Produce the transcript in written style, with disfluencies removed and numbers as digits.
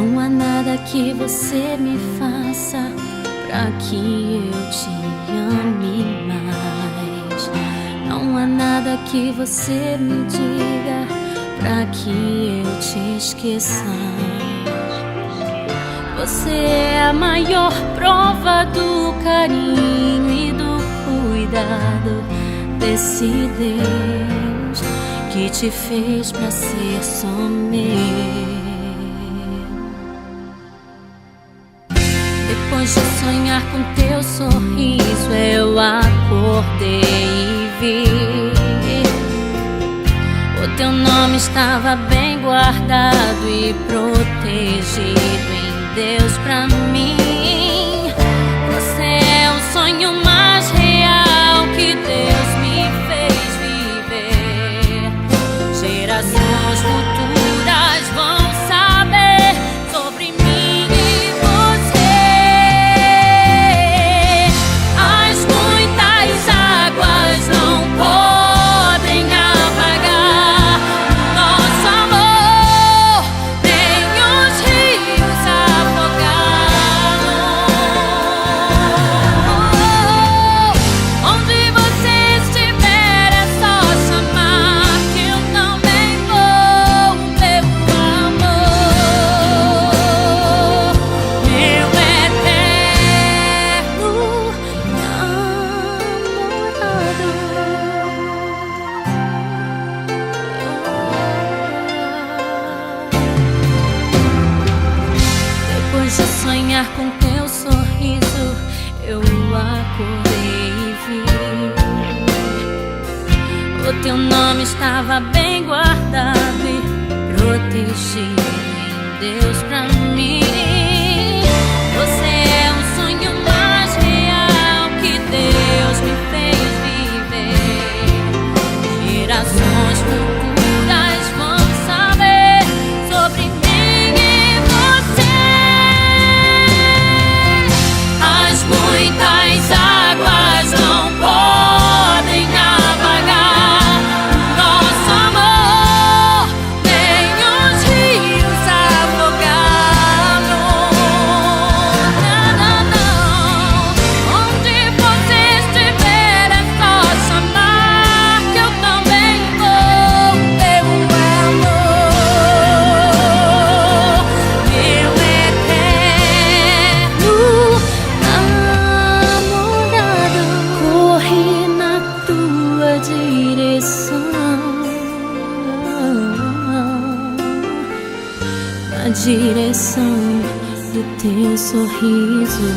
Não há nada que você me faça pra que eu te ame mais. Não há nada que você me diga pra que eu te esqueça. Você é a maior prova do carinho e do cuidado desse Deus que te fez pra ser só meu. Depois de sonhar com teu sorriso, eu acordei e vi o teu nome estava bem guardado e protegido em Deus pra mim. Você é o sonho mais real que Deus me fez viver. Gerações futuras vão saber sobre mim e você. As muitas águas não podem apagar nosso amor, nem os rios afogar. Onde você estiver é só chamar que eu também vou, meu amor, meu eterno namorado. Depois de sonhar com teu sorriso, eu acordei e vi o teu nome estava bem guardado e protegido em Deus pra mim. Você é um sonho mais real que Deus me fez viver. Gerações futuras vão saber sobre mim e você. As muitas águas não podem apagar nosso amor, nem os rios afogar. Não, não. Onde você estiver é só chamar que eu também vou, meu amor, meu eterno namorado. Corri na tua direção, na direção do teu sorriso.